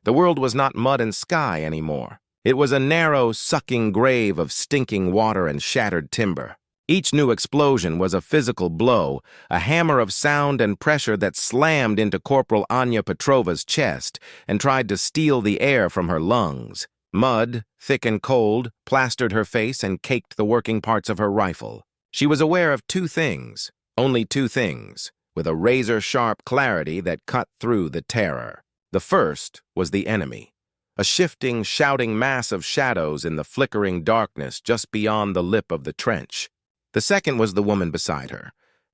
The world was not mud and sky anymore. It was a narrow, sucking grave of stinking water and shattered timber. Each new explosion was a physical blow, a hammer of sound and pressure that slammed into Corporal Anya Petrova's chest and tried to steal the air from her lungs. Mud, thick and cold, plastered her face and caked the working parts of her rifle. She was aware of two things, only two things, with a razor-sharp clarity that cut through the terror. The first was the enemy, a shifting, shouting mass of shadows in the flickering darkness just beyond the lip of the trench. The second was the woman beside her.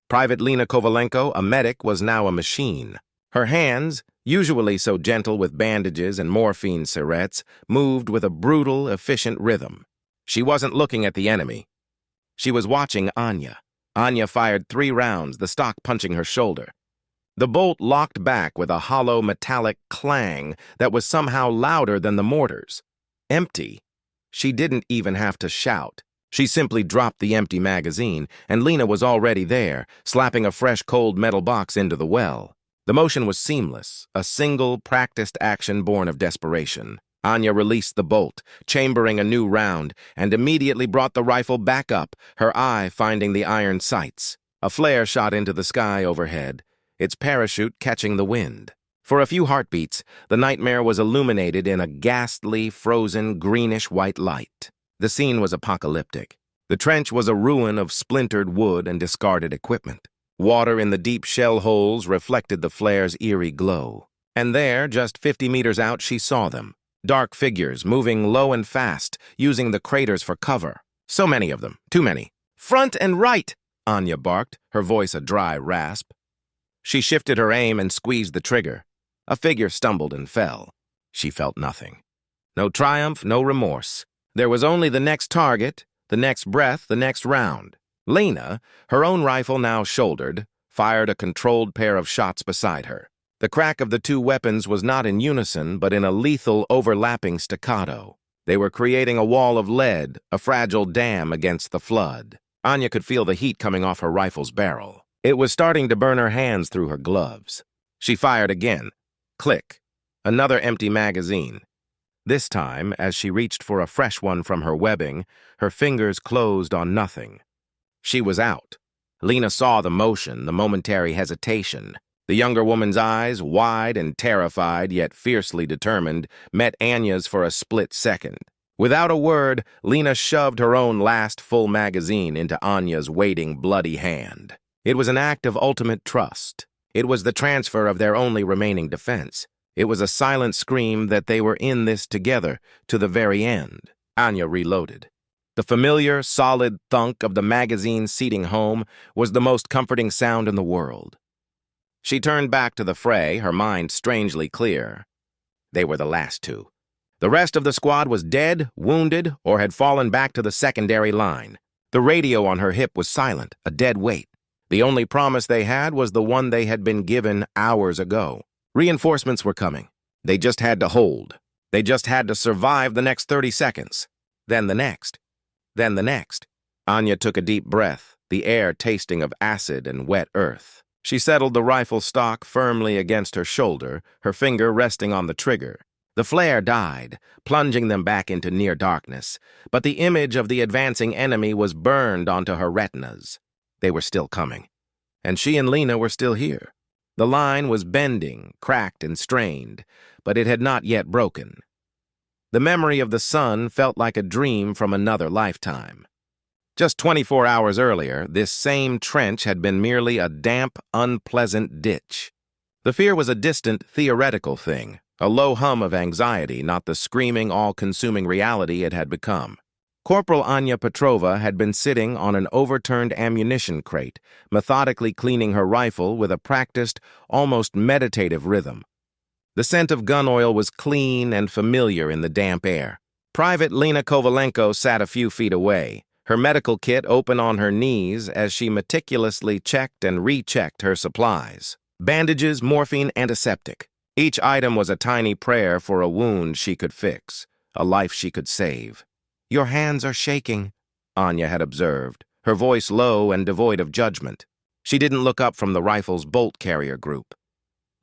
Private Lena Kovalenko, a medic, was now a machine. Her hands, usually so gentle with bandages and morphine syrettes, moved with a brutal, efficient rhythm. She wasn't looking at the enemy. She was watching Anya. Anya fired 3 rounds, the stock punching her shoulder. The bolt locked back with a hollow metallic clang that was somehow louder than the mortars. Empty. She didn't even have to shout. She simply dropped the empty magazine, and Lena was already there, slapping a fresh cold metal box into the well. The motion was seamless, a single, practiced action born of desperation. Anya released the bolt, chambering a new round, and immediately brought the rifle back up, her eye finding the iron sights. A flare shot into the sky overhead, its parachute catching the wind. For a few heartbeats, the nightmare was illuminated in a ghastly, frozen, greenish-white light. The scene was apocalyptic. The trench was a ruin of splintered wood and discarded equipment. Water in the deep shell holes reflected the flare's eerie glow. And there, just 50 meters out, she saw them. Dark figures, moving low and fast, using the craters for cover. So many of them, too many. "Front and right!" Anya barked, her voice a dry rasp. She shifted her aim and squeezed the trigger. A figure stumbled and fell. She felt nothing. No triumph, no remorse. There was only the next target, the next breath, the next round. Lena, her own rifle now shouldered, fired a controlled pair of shots beside her. The crack of the two weapons was not in unison, but in a lethal, overlapping staccato. They were creating a wall of lead, a fragile dam against the flood. Anya could feel the heat coming off her rifle's barrel. It was starting to burn her hands through her gloves. She fired again. Click. Another empty magazine. This time, as she reached for a fresh one from her webbing, her fingers closed on nothing. She was out. Lena saw the motion, the momentary hesitation. The younger woman's eyes, wide and terrified, yet fiercely determined, met Anya's for a split second. Without a word, Lena shoved her own last full magazine into Anya's waiting, bloody hand. It was an act of ultimate trust. It was the transfer of their only remaining defense. It was a silent scream that they were in this together, to the very end. Anya reloaded. The familiar, solid thunk of the magazine seating home was the most comforting sound in the world. She turned back to the fray, her mind strangely clear. They were the last two. The rest of the squad was dead, wounded, or had fallen back to the secondary line. The radio on her hip was silent, a dead weight. The only promise they had was the one they had been given hours ago. Reinforcements were coming. They just had to hold. They just had to survive the next 30 seconds. Then the next. Then the next. Anya took a deep breath, the air tasting of acid and wet earth. She settled the rifle stock firmly against her shoulder, her finger resting on the trigger. The flare died, plunging them back into near darkness, but the image of the advancing enemy was burned onto her retinas. They were still coming, and she and Lena were still here. The line was bending, cracked and strained, but it had not yet broken. The memory of the sun felt like a dream from another lifetime. Just 24 hours earlier, this same trench had been merely a damp, unpleasant ditch. The fear was a distant, theoretical thing, a low hum of anxiety, not the screaming, all-consuming reality it had become. Corporal Anya Petrova had been sitting on an overturned ammunition crate, methodically cleaning her rifle with a practiced, almost meditative rhythm. The scent of gun oil was clean and familiar in the damp air. Private Lena Kovalenko sat a few feet away, her medical kit open on her knees as she meticulously checked and rechecked her supplies. Bandages, morphine, antiseptic. Each item was a tiny prayer for a wound she could fix, a life she could save. "Your hands are shaking," Anya had observed, her voice low and devoid of judgment. She didn't look up from the rifle's bolt carrier group.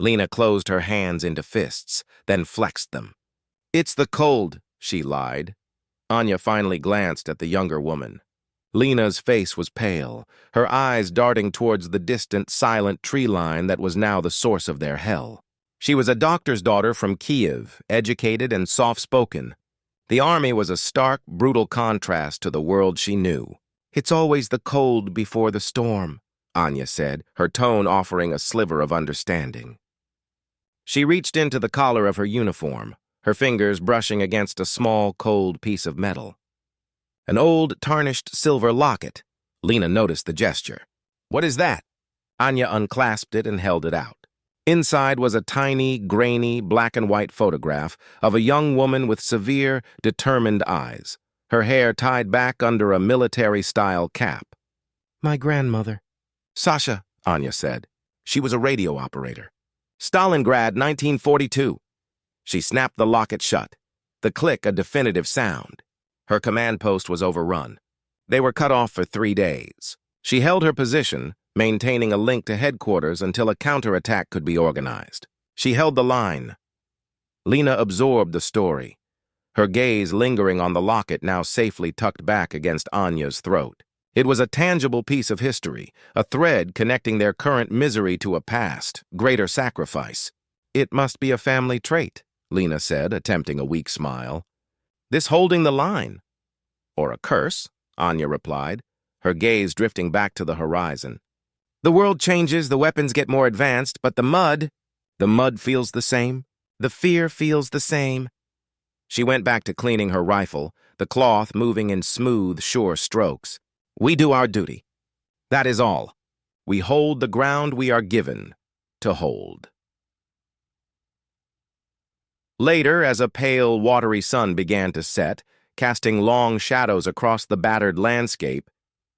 Lena closed her hands into fists, then flexed them. "It's the cold," she lied. Anya finally glanced at the younger woman. Lena's face was pale, her eyes darting towards the distant, silent tree line that was now the source of their hell. She was a doctor's daughter from Kiev, educated and soft-spoken. The army was a stark, brutal contrast to the world she knew. "It's always the cold before the storm," Anya said, her tone offering a sliver of understanding. She reached into the collar of her uniform, her fingers brushing against a small, cold piece of metal. An old, tarnished silver locket. Lena noticed the gesture. "What is that?" Anya unclasped it and held it out. Inside was a tiny, grainy, black-and-white photograph of a young woman with severe, determined eyes, her hair tied back under a military-style cap. "My grandmother." "Sasha," Anya said. She was a radio operator. "Stalingrad, 1942. She snapped the locket shut, the click a definitive sound. Her command post was overrun. They were cut off for 3 days. She held her position, maintaining a link to headquarters until a counterattack could be organized. She held the line. Lena absorbed the story, her gaze lingering on the locket now safely tucked back against Anya's throat. It was a tangible piece of history, a thread connecting their current misery to a past, greater sacrifice. "It must be a family trait," Lena said, attempting a weak smile. "This holding the line." "Or a curse," Anya replied, her gaze drifting back to the horizon. "The world changes, the weapons get more advanced, but the mud feels the same. The fear feels the same." She went back to cleaning her rifle, the cloth moving in smooth, sure strokes. "We do our duty. That is all. We hold the ground we are given to hold." Later, as a pale, watery sun began to set, casting long shadows across the battered landscape,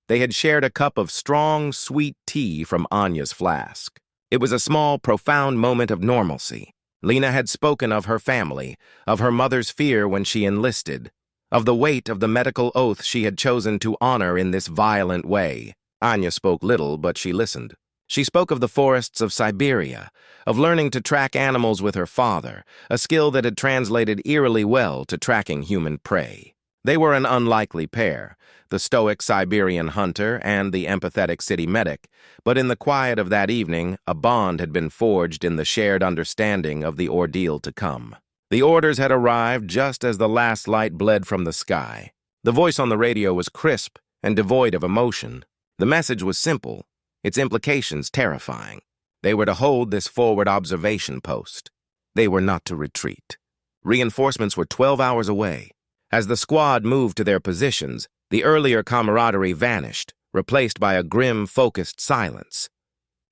they had shared a cup of strong, sweet tea from Anya's flask. It was a small, profound moment of normalcy. Lena had spoken of her family, of her mother's fear when she enlisted, of the weight of the medical oath she had chosen to honor in this violent way. Anya spoke little, but she listened. She spoke of the forests of Siberia, of learning to track animals with her father, a skill that had translated eerily well to tracking human prey. They were an unlikely pair, the stoic Siberian hunter and the empathetic city medic, but in the quiet of that evening, a bond had been forged in the shared understanding of the ordeal to come. The orders had arrived just as the last light bled from the sky. The voice on the radio was crisp and devoid of emotion. The message was simple, its implications terrifying. They were to hold this forward observation post. They were not to retreat. Reinforcements were 12 hours away. As the squad moved to their positions, the earlier camaraderie vanished, replaced by a grim, focused silence.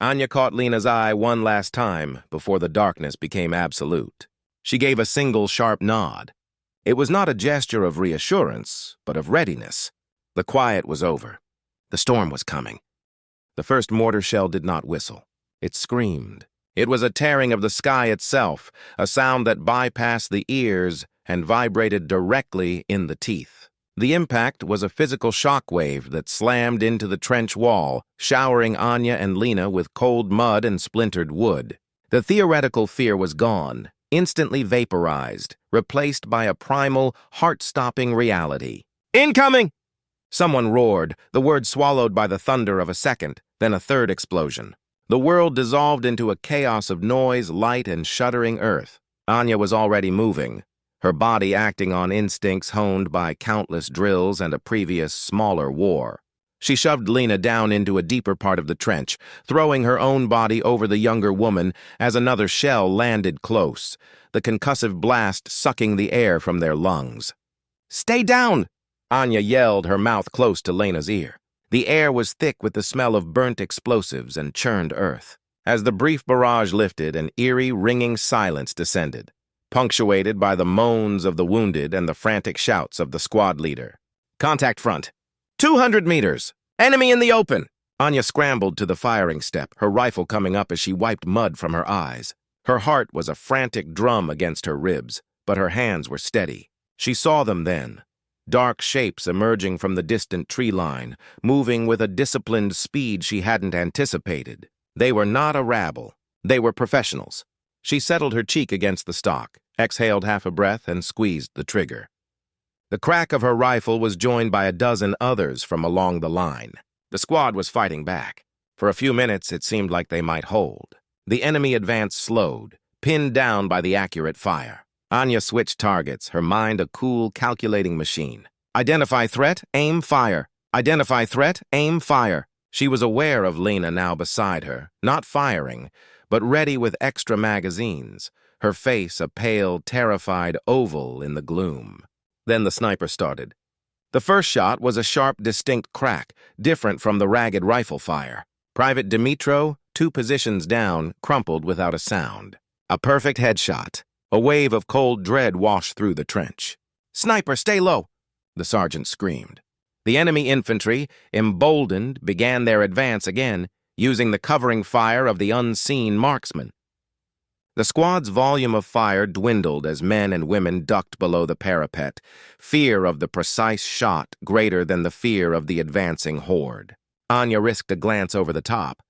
Anya caught Lena's eye one last time before the darkness became absolute. She gave a single sharp nod. It was not a gesture of reassurance, but of readiness. The quiet was over. The storm was coming. The first mortar shell did not whistle. It screamed. It was a tearing of the sky itself, a sound that bypassed the ears and vibrated directly in the teeth. The impact was a physical shockwave that slammed into the trench wall, showering Anya and Lena with cold mud and splintered wood. The theoretical fear was gone, instantly vaporized, replaced by a primal, heart-stopping reality. "Incoming!" Someone roared, the word swallowed by the thunder of a second, then a third explosion. The world dissolved into a chaos of noise, light, and shuddering earth. Anya was already moving, her body acting on instincts honed by countless drills and a previous, smaller war. She shoved Lena down into a deeper part of the trench, throwing her own body over the younger woman as another shell landed close, the concussive blast sucking the air from their lungs. "Stay down!" Anya yelled, her mouth close to Lena's ear. The air was thick with the smell of burnt explosives and churned earth. As the brief barrage lifted, an eerie, ringing silence descended, punctuated by the moans of the wounded and the frantic shouts of the squad leader. "Contact front. 200 meters! Enemy in the open!" Anya scrambled to the firing step, her rifle coming up as she wiped mud from her eyes. Her heart was a frantic drum against her ribs, but her hands were steady. She saw them then. Dark shapes emerging from the distant tree line, moving with a disciplined speed she hadn't anticipated. They were not a rabble. They were professionals. She settled her cheek against the stock, exhaled half a breath, and squeezed the trigger. The crack of her rifle was joined by a dozen others from along the line. The squad was fighting back. For a few minutes, it seemed like they might hold. The enemy advance slowed, pinned down by the accurate fire. Anya switched targets, her mind a cool, calculating machine. Identify threat, aim, fire. Identify threat, aim, fire. She was aware of Lena now beside her, not firing, but ready with extra magazines, her face a pale, terrified oval in the gloom. Then the sniper started. The first shot was a sharp, distinct crack, different from the ragged rifle fire. Private Dimitro, 2 positions down, crumpled without a sound. A perfect headshot. A wave of cold dread washed through the trench. "Sniper, stay low!" the sergeant screamed. The enemy infantry, emboldened, began their advance again, using the covering fire of the unseen marksman. The squad's volume of fire dwindled as men and women ducked below the parapet, fear of the precise shot greater than the fear of the advancing horde. Anya risked a glance over the top.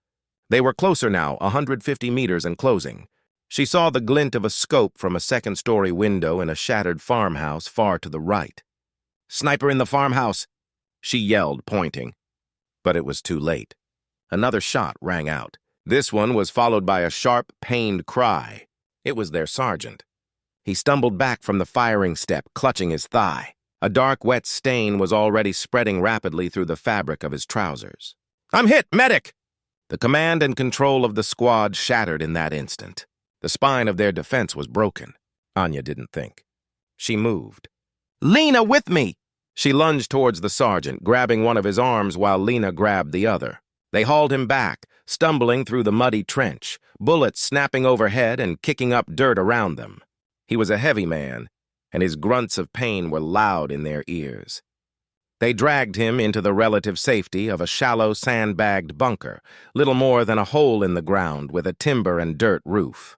They were closer now, 150 meters and closing. She saw the glint of a scope from a second-story window in a shattered farmhouse far to the right. "Sniper in the farmhouse!" she yelled, pointing. But it was too late. Another shot rang out. This one was followed by a sharp, pained cry. It was their sergeant. He stumbled back from the firing step, clutching his thigh. A dark, wet stain was already spreading rapidly through the fabric of his trousers. "I'm hit! Medic!" The command and control of the squad shattered in that instant. The spine of their defense was broken. Anya didn't think. She moved. "Lena, with me!" She lunged towards the sergeant, grabbing one of his arms while Lena grabbed the other. They hauled him back, stumbling through the muddy trench, bullets snapping overhead and kicking up dirt around them. He was a heavy man, and his grunts of pain were loud in their ears. They dragged him into the relative safety of a shallow, sandbagged bunker, little more than a hole in the ground with a timber and dirt roof.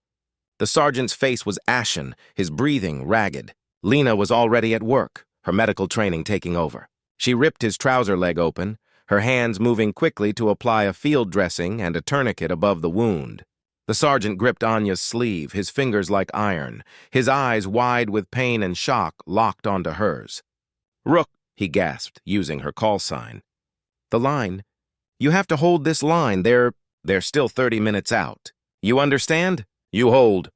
The sergeant's face was ashen, his breathing ragged. Lena was already at work, her medical training taking over. She ripped his trouser leg open, her hands moving quickly to apply a field dressing and a tourniquet above the wound. The sergeant gripped Anya's sleeve, his fingers like iron, his eyes wide with pain and shock locked onto hers. "Rook," he gasped, using her call sign. "The line. You have to hold this line. They're still 30 minutes out. You understand? You hold."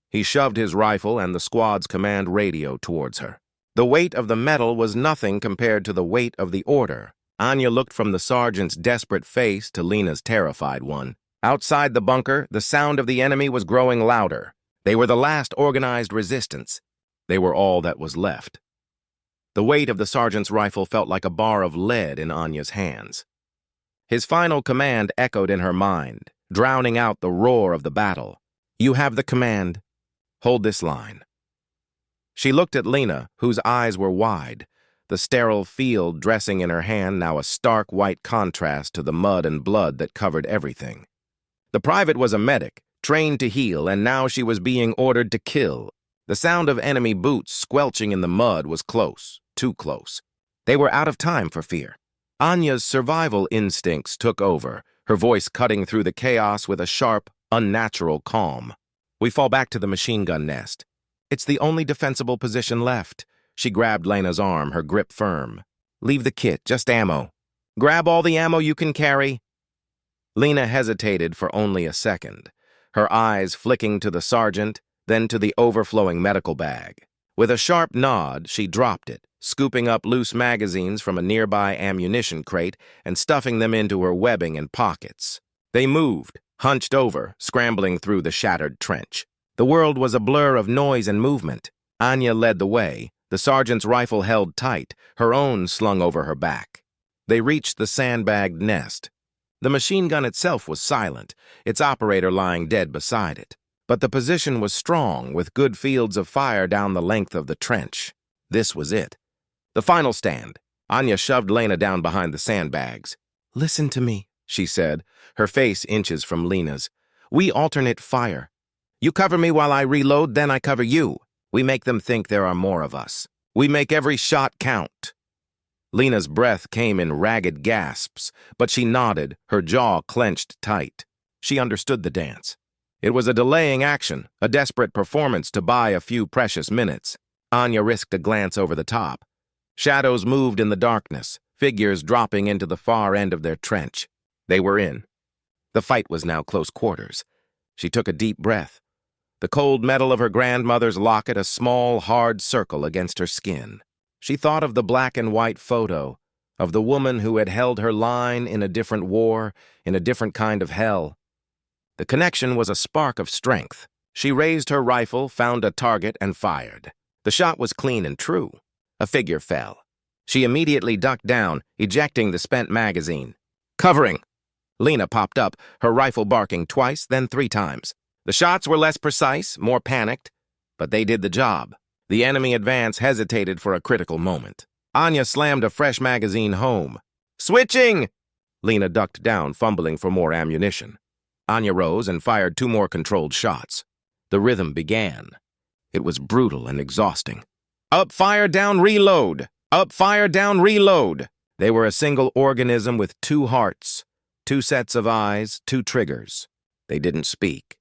He shoved his rifle and the squad's command radio towards her. The weight of the metal was nothing compared to the weight of the order. Anya looked from the sergeant's desperate face to Lena's terrified one. Outside the bunker, the sound of the enemy was growing louder. They were the last organized resistance. They were all that was left. The weight of the sergeant's rifle felt like a bar of lead in Anya's hands. His final command echoed in her mind, drowning out the roar of the battle. "You have the command. Hold this line." She looked at Lena, whose eyes were wide, the sterile field dressing in her hand now a stark white contrast to the mud and blood that covered everything. The private was a medic, trained to heal, and now she was being ordered to kill. The sound of enemy boots squelching in the mud was close, too close. They were out of time for fear. Anya's survival instincts took over, her voice cutting through the chaos with a sharp, unnatural calm. "We fall back to the machine gun nest. It's the only defensible position left." She grabbed Lena's arm, her grip firm. "Leave the kit, just ammo. Grab all the ammo you can carry." Lena hesitated for only a second, her eyes flicking to the sergeant, then to the overflowing medical bag. With a sharp nod, she dropped it, scooping up loose magazines from a nearby ammunition crate and stuffing them into her webbing and pockets. They moved, hunched over, scrambling through the shattered trench. The world was a blur of noise and movement. Anya led the way, the sergeant's rifle held tight, her own slung over her back. They reached the sandbagged nest. The machine gun itself was silent, its operator lying dead beside it. But the position was strong, with good fields of fire down the length of the trench. This was it. The final stand. Anya shoved Lena down behind the sandbags. "Listen to me," she said, her face inches from Lena's. "We alternate fire. You cover me while I reload, then I cover you. We make them think there are more of us. We make every shot count." Lena's breath came in ragged gasps, but she nodded, her jaw clenched tight. She understood the dance. It was a delaying action, a desperate performance to buy a few precious minutes. Anya risked a glance over the top. Shadows moved in the darkness, figures dropping into the far end of their trench. They were in. The fight was now close quarters. She took a deep breath. The cold metal of her grandmother's locket a small, hard circle against her skin. She thought of the black and white photo, of the woman who had held her line in a different war, in a different kind of hell. The connection was a spark of strength. She raised her rifle, found a target, and fired. The shot was clean and true. A figure fell. She immediately ducked down, ejecting the spent magazine. Covering! Lena popped up, her rifle barking twice, then 3 times. The shots were less precise, more panicked, but they did the job. The enemy advance hesitated for a critical moment. Anya slammed a fresh magazine home. Switching! Lena ducked down, fumbling for more ammunition. Anya rose and fired 2 more controlled shots. The rhythm began. It was brutal and exhausting. Up, fire, down, reload! Up, fire, down, reload! They were a single organism with 2 hearts, 2 sets of eyes, 2 triggers. They didn't speak.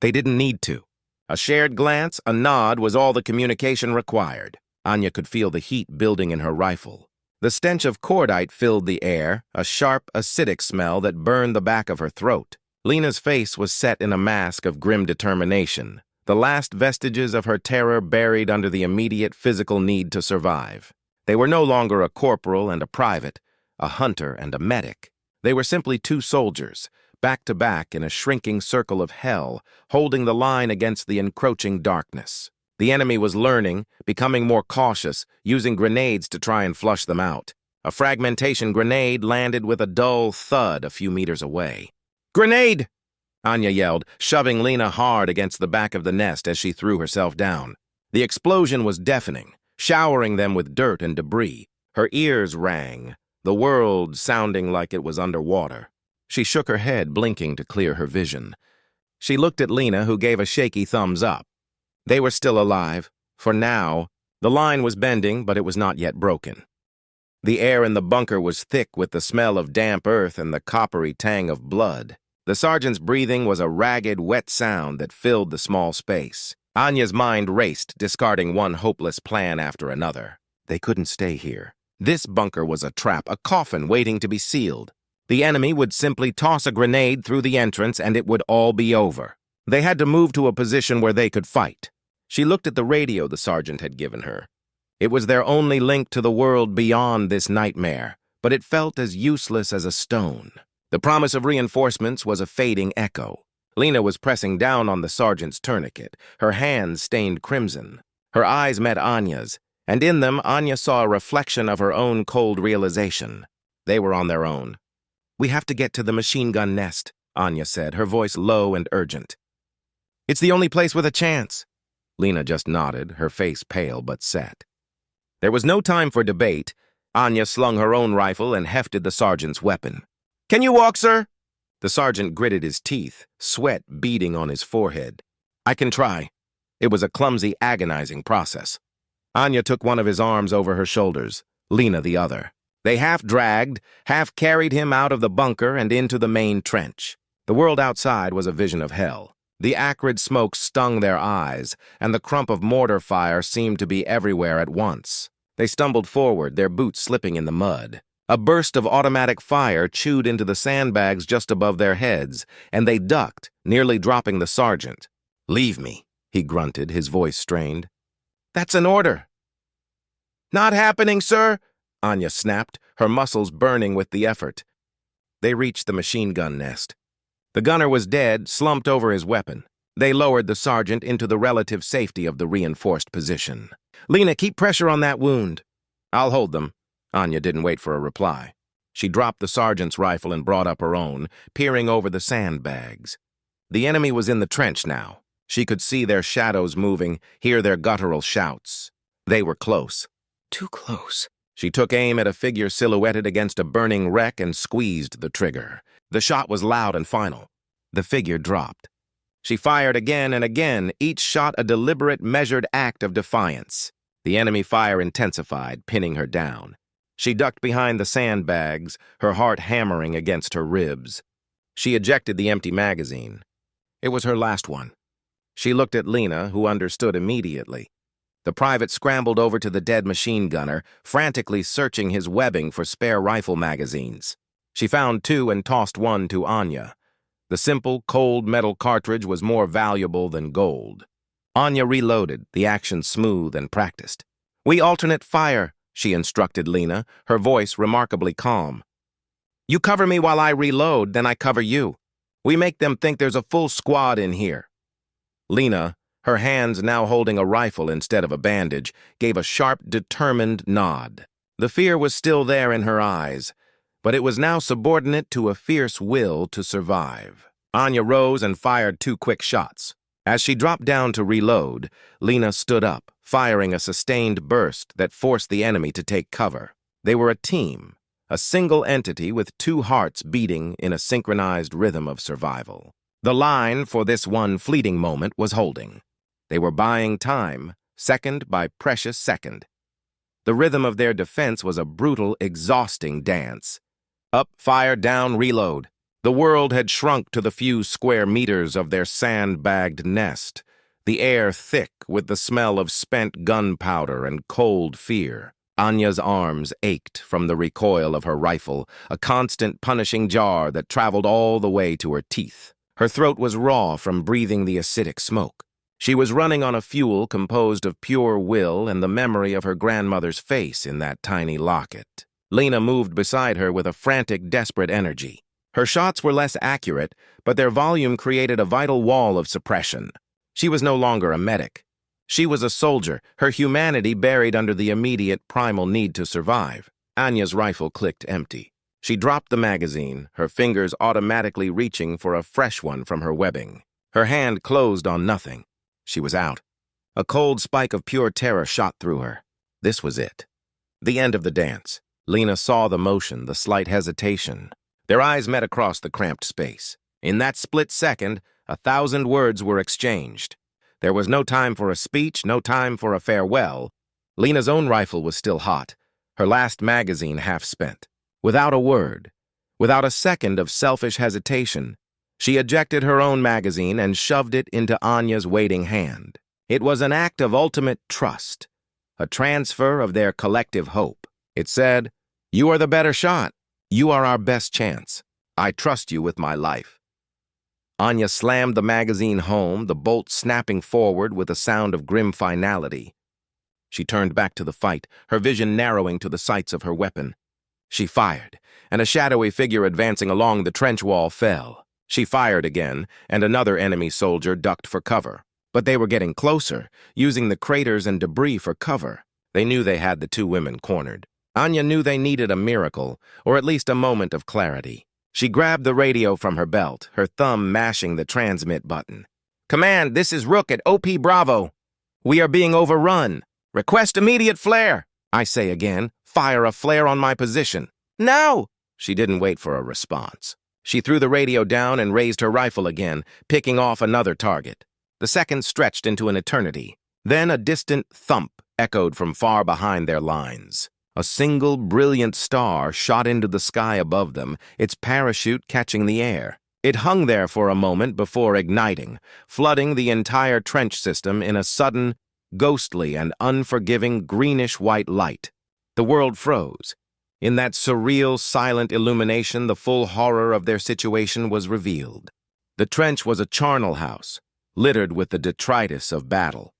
They didn't need to. A shared glance, a nod was all the communication required. Anya could feel the heat building in her rifle. The stench of cordite filled the air, a sharp, acidic smell that burned the back of her throat. Lena's face was set in a mask of grim determination, the last vestiges of her terror buried under the immediate physical need to survive. They were no longer a corporal and a private, a hunter and a medic. They were simply 2 soldiers, back to back in a shrinking circle of hell, holding the line against the encroaching darkness. The enemy was learning, becoming more cautious, using grenades to try and flush them out. A fragmentation grenade landed with a dull thud a few meters away. Grenade! Anya yelled, shoving Lena hard against the back of the nest as she threw herself down. The explosion was deafening, showering them with dirt and debris. Her ears rang, the world sounding like it was underwater. She shook her head, blinking to clear her vision. She looked at Lena, who gave a shaky thumbs up. They were still alive. For now, the line was bending, but it was not yet broken. The air in the bunker was thick with the smell of damp earth and the coppery tang of blood. The sergeant's breathing was a ragged, wet sound that filled the small space. Anya's mind raced, discarding one hopeless plan after another. They couldn't stay here. This bunker was a trap, a coffin waiting to be sealed. The enemy would simply toss a grenade through the entrance and it would all be over. They had to move to a position where they could fight. She looked at the radio the sergeant had given her. It was their only link to the world beyond this nightmare, but it felt as useless as a stone. The promise of reinforcements was a fading echo. Lena was pressing down on the sergeant's tourniquet, her hands stained crimson. Her eyes met Anya's, and in them Anya saw a reflection of her own cold realization. They were on their own. "We have to get to the machine gun nest," Anya said, her voice low and urgent. "It's the only place with a chance." Lena just nodded, her face pale but set. There was no time for debate. Anya slung her own rifle and hefted the sergeant's weapon. "Can you walk, sir?" The sergeant gritted his teeth, sweat beading on his forehead. "I can try." It was a clumsy, agonizing process. Anya took one of his arms over her shoulders, Lena the other. They half dragged, half carried him out of the bunker and into the main trench. The world outside was a vision of hell. The acrid smoke stung their eyes, and the crump of mortar fire seemed to be everywhere at once. They stumbled forward, their boots slipping in the mud. A burst of automatic fire chewed into the sandbags just above their heads, and they ducked, nearly dropping the sergeant. "Leave me," he grunted, his voice strained. "That's an order." "Not happening, sir," Anya snapped, her muscles burning with the effort. They reached the machine gun nest. The gunner was dead, slumped over his weapon. They lowered the sergeant into the relative safety of the reinforced position. "Lena, keep pressure on that wound." "I'll hold them." Anya didn't wait for a reply. She dropped the sergeant's rifle and brought up her own, peering over the sandbags. The enemy was in the trench now. She could see their shadows moving, hear their guttural shouts. They were close. Too close. She took aim at a figure silhouetted against a burning wreck and squeezed the trigger. The shot was loud and final. The figure dropped. She fired again and again, each shot a deliberate, measured act of defiance. The enemy fire intensified, pinning her down. She ducked behind the sandbags, her heart hammering against her ribs. She ejected the empty magazine. It was her last one. She looked at Lena, who understood immediately. The private scrambled over to the dead machine gunner, frantically searching his webbing for spare rifle magazines. She found 2 and tossed one to Anya. The simple, cold metal cartridge was more valuable than gold. Anya reloaded, the action smooth and practiced. "We alternate fire," she instructed Lena, her voice remarkably calm. "You cover me while I reload, then I cover you. We make them think there's a full squad in here." Lena, her hands now holding a rifle instead of a bandage, gave a sharp, determined nod. The fear was still there in her eyes, but it was now subordinate to a fierce will to survive. Anya rose and fired 2 quick shots. As she dropped down to reload, Lena stood up, firing a sustained burst that forced the enemy to take cover. They were a team, a single entity with 2 hearts beating in a synchronized rhythm of survival. The line for this one fleeting moment was holding. They were buying time, second by precious second. The rhythm of their defense was a brutal, exhausting dance. Up, fire, down, reload. The world had shrunk to the few square meters of their sand-bagged nest, the air thick with the smell of spent gunpowder and cold fear. Anya's arms ached from the recoil of her rifle, a constant punishing jar that traveled all the way to her teeth. Her throat was raw from breathing the acidic smoke. She was running on a fuel composed of pure will and the memory of her grandmother's face in that tiny locket. Lena moved beside her with a frantic, desperate energy. Her shots were less accurate, but their volume created a vital wall of suppression. She was no longer a medic. She was a soldier, her humanity buried under the immediate primal need to survive. Anya's rifle clicked empty. She dropped the magazine, her fingers automatically reaching for a fresh one from her webbing. Her hand closed on nothing. She was out. A cold spike of pure terror shot through her. This was it. The end of the dance. Lena saw the motion, the slight hesitation. Their eyes met across the cramped space. In that split second, 1,000 words were exchanged. There was no time for a speech, no time for a farewell. Lena's own rifle was still hot, her last magazine half spent. Without a word, without a second of selfish hesitation, she ejected her own magazine and shoved it into Anya's waiting hand. It was an act of ultimate trust, a transfer of their collective hope. It said, "You are the better shot. You are our best chance. I trust you with my life." Anya slammed the magazine home, the bolt snapping forward with a sound of grim finality. She turned back to the fight, her vision narrowing to the sights of her weapon. She fired, and a shadowy figure advancing along the trench wall fell. She fired again, and another enemy soldier ducked for cover. But they were getting closer, using the craters and debris for cover. They knew they had the 2 women cornered. Anya knew they needed a miracle, or at least a moment of clarity. She grabbed the radio from her belt, her thumb mashing the transmit button. "Command, this is Rook at OP Bravo. We are being overrun. Request immediate flare." I say again, fire a flare on my position. "Now!" She didn't wait for a response. She threw the radio down and raised her rifle again, picking off another target. The seconds stretched into an eternity. Then a distant thump echoed from far behind their lines. A single brilliant star shot into the sky above them, its parachute catching the air. It hung there for a moment before igniting, flooding the entire trench system in a sudden, ghostly and unforgiving greenish-white light. The world froze. In that surreal, silent illumination, the full horror of their situation was revealed. The trench was a charnel house, littered with the detritus of battle.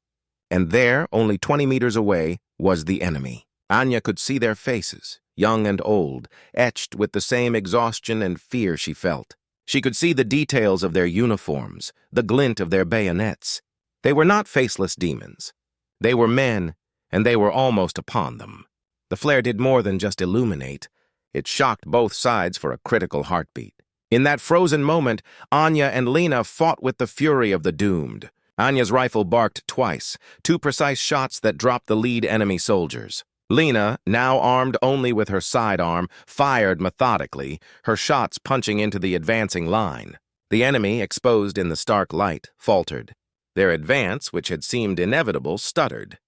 And there, only 20 meters away, was the enemy. Anya could see their faces, young and old, etched with the same exhaustion and fear she felt. She could see the details of their uniforms, the glint of their bayonets. They were not faceless demons. They were men, and they were almost upon them. The flare did more than just illuminate. It shocked both sides for a critical heartbeat. In that frozen moment, Anya and Lena fought with the fury of the doomed. Anya's rifle barked twice, 2 precise shots that dropped the lead enemy soldiers. Lena, now armed only with her sidearm, fired methodically, her shots punching into the advancing line. The enemy, exposed in the stark light, faltered. Their advance, which had seemed inevitable, stuttered.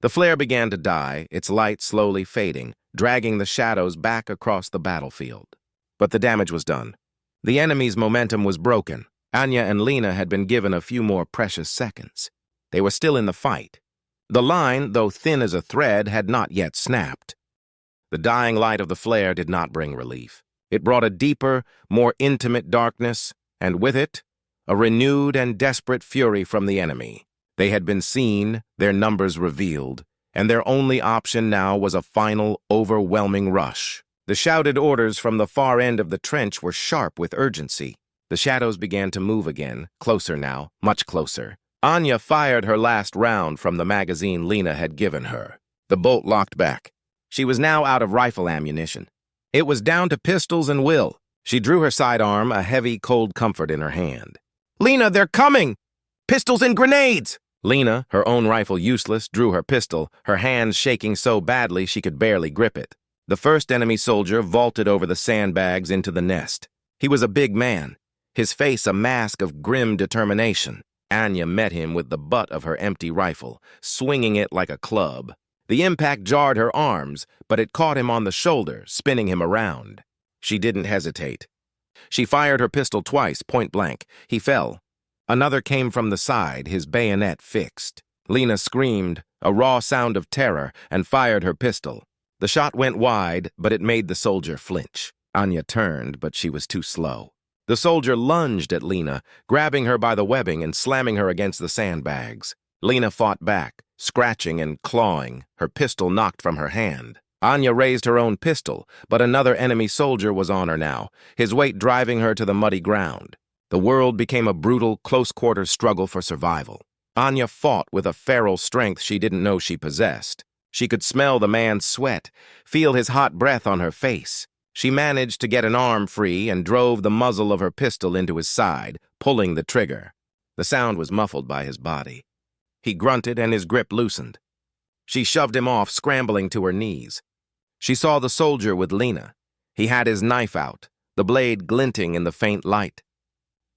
The flare began to die, its light slowly fading, dragging the shadows back across the battlefield. But the damage was done. The enemy's momentum was broken. Anya and Lena had been given a few more precious seconds. They were still in the fight. The line, though thin as a thread, had not yet snapped. The dying light of the flare did not bring relief. It brought a deeper, more intimate darkness, and with it, a renewed and desperate fury from the enemy. They had been seen, their numbers revealed, and their only option now was a final, overwhelming rush. The shouted orders from the far end of the trench were sharp with urgency. The shadows began to move again, closer now, much closer. Anya fired her last round from the magazine Lena had given her. The bolt locked back. She was now out of rifle ammunition. It was down to pistols and will. She drew her sidearm, a heavy, cold comfort in her hand. "Lena, they're coming! Pistols and grenades!" Lena, her own rifle useless, drew her pistol, her hands shaking so badly she could barely grip it. The first enemy soldier vaulted over the sandbags into the nest. He was a big man, his face a mask of grim determination. Anya met him with the butt of her empty rifle, swinging it like a club. The impact jarred her arms, but it caught him on the shoulder, spinning him around. She didn't hesitate. She fired her pistol twice, point blank. He fell. Another came from the side, his bayonet fixed. Lena screamed, a raw sound of terror, and fired her pistol. The shot went wide, but it made the soldier flinch. Anya turned, but she was too slow. The soldier lunged at Lena, grabbing her by the webbing and slamming her against the sandbags. Lena fought back, scratching and clawing, her pistol knocked from her hand. Anya raised her own pistol, but another enemy soldier was on her now, his weight driving her to the muddy ground. The world became a brutal, close-quarters struggle for survival. Anya fought with a feral strength she didn't know she possessed. She could smell the man's sweat, feel his hot breath on her face. She managed to get an arm free and drove the muzzle of her pistol into his side, pulling the trigger. The sound was muffled by his body. He grunted and his grip loosened. She shoved him off, scrambling to her knees. She saw the soldier with Lena. He had his knife out, the blade glinting in the faint light.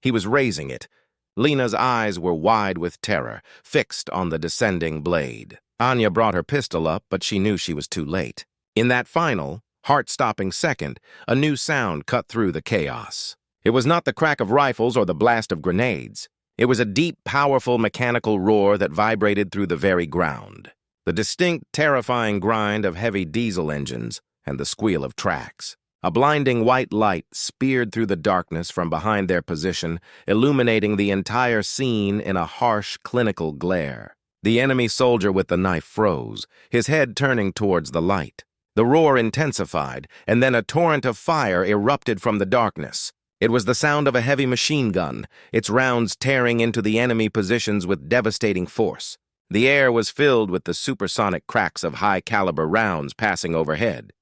He was raising it. Lena's eyes were wide with terror, fixed on the descending blade. Anya brought her pistol up, but she knew she was too late. In that final, heart-stopping second, a new sound cut through the chaos. It was not the crack of rifles or the blast of grenades. It was a deep, powerful mechanical roar that vibrated through the very ground. The distinct, terrifying grind of heavy diesel engines and the squeal of tracks. A blinding white light speared through the darkness from behind their position, illuminating the entire scene in a harsh, clinical glare. The enemy soldier with the knife froze, his head turning towards the light. The roar intensified, and then a torrent of fire erupted from the darkness. It was the sound of a heavy machine gun, its rounds tearing into the enemy positions with devastating force. The air was filled with the supersonic cracks of high-caliber rounds passing overhead.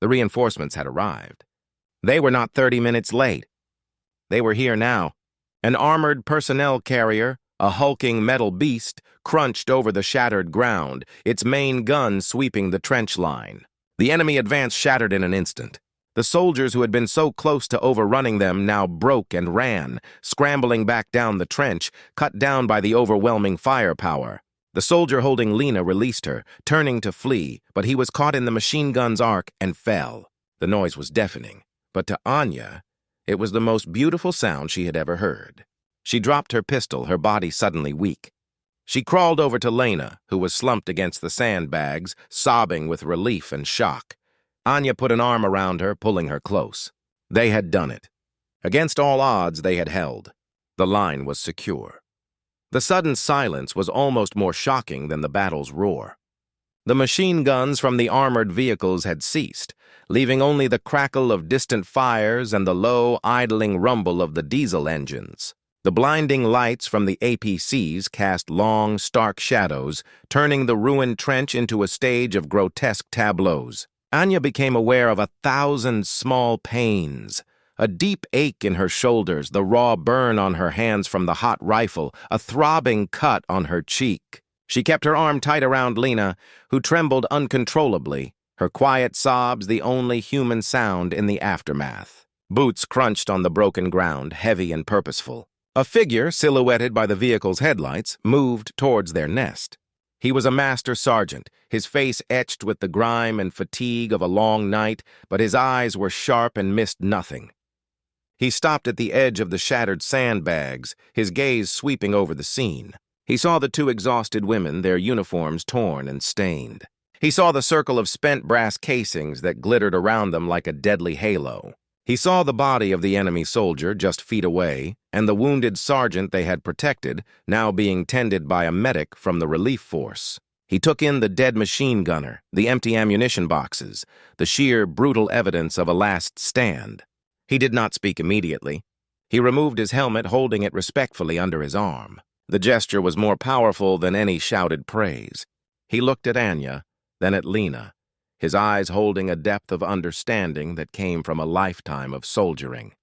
The reinforcements had arrived. They were not 30 minutes late. They were here now. An armored personnel carrier, a hulking metal beast, crunched over the shattered ground, its main gun sweeping the trench line. The enemy advance shattered in an instant. The soldiers who had been so close to overrunning them now broke and ran, scrambling back down the trench, cut down by the overwhelming firepower. The soldier holding Lena released her, turning to flee, but he was caught in the machine gun's arc and fell. The noise was deafening, but to Anya, it was the most beautiful sound she had ever heard. She dropped her pistol, her body suddenly weak. She crawled over to Lena, who was slumped against the sandbags, sobbing with relief and shock. Anya put an arm around her, pulling her close. They had done it. Against all odds, they had held. The line was secure. The sudden silence was almost more shocking than the battle's roar. The machine guns from the armored vehicles had ceased, leaving only the crackle of distant fires and the low, idling rumble of the diesel engines. The blinding lights from the APCs cast long, stark shadows, turning the ruined trench into a stage of grotesque tableaus. Anya became aware of 1,000 small pains, a deep ache in her shoulders, the raw burn on her hands from the hot rifle, a throbbing cut on her cheek. She kept her arm tight around Lena, who trembled uncontrollably, her quiet sobs the only human sound in the aftermath. Boots crunched on the broken ground, heavy and purposeful. A figure, silhouetted by the vehicle's headlights, moved towards their nest. He was a master sergeant, his face etched with the grime and fatigue of a long night, but his eyes were sharp and missed nothing. He stopped at the edge of the shattered sandbags, his gaze sweeping over the scene. He saw the two exhausted women, their uniforms torn and stained. He saw the circle of spent brass casings that glittered around them like a deadly halo. He saw the body of the enemy soldier just feet away, and the wounded sergeant they had protected, now being tended by a medic from the relief force. He took in the dead machine gunner, the empty ammunition boxes, the sheer, brutal evidence of a last stand. He did not speak immediately. He removed his helmet, holding it respectfully under his arm. The gesture was more powerful than any shouted praise. He looked at Anya, then at Lena, his eyes holding a depth of understanding that came from a lifetime of soldiering.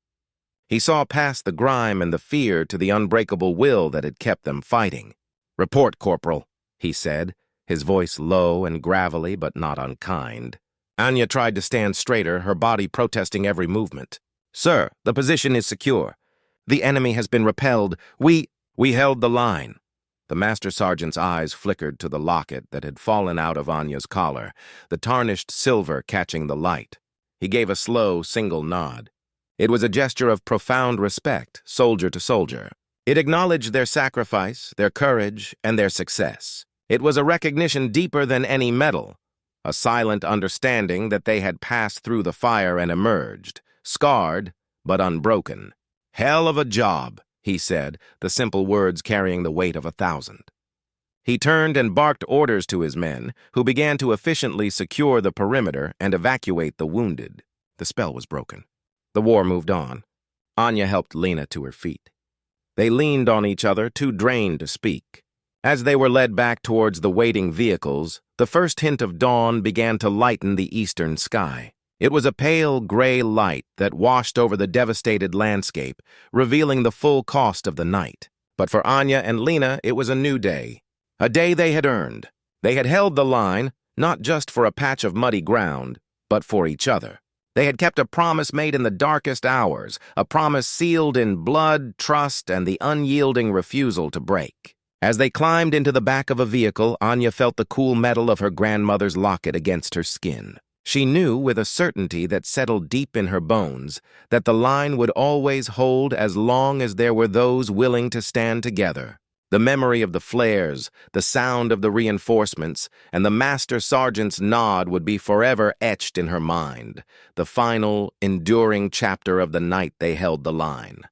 He saw past the grime and the fear to the unbreakable will that had kept them fighting. "Report, Corporal," he said, his voice low and gravelly but not unkind. Anya tried to stand straighter, her body protesting every movement. "Sir, the position is secure. The enemy has been repelled. We held the line." The master sergeant's eyes flickered to the locket that had fallen out of Anya's collar, the tarnished silver catching the light. He gave a slow, single nod. It was a gesture of profound respect, soldier to soldier. It acknowledged their sacrifice, their courage, and their success. It was a recognition deeper than any medal, a silent understanding that they had passed through the fire and emerged, scarred but unbroken. "Hell of a job," he said, the simple words carrying the weight of 1,000. He turned and barked orders to his men, who began to efficiently secure the perimeter and evacuate the wounded. The spell was broken. The war moved on. Anya helped Lena to her feet. They leaned on each other, too drained to speak. As they were led back towards the waiting vehicles, the first hint of dawn began to lighten the eastern sky. It was a pale gray light that washed over the devastated landscape, revealing the full cost of the night. But for Anya and Lena, it was a new day. A day they had earned. They had held the line, not just for a patch of muddy ground, but for each other. They had kept a promise made in the darkest hours, a promise sealed in blood, trust, and the unyielding refusal to break. As they climbed into the back of a vehicle, Anya felt the cool metal of her grandmother's locket against her skin. She knew with a certainty that settled deep in her bones that the line would always hold as long as there were those willing to stand together. The memory of the flares, the sound of the reinforcements, and the master sergeant's nod would be forever etched in her mind, the final, enduring chapter of the night they held the line.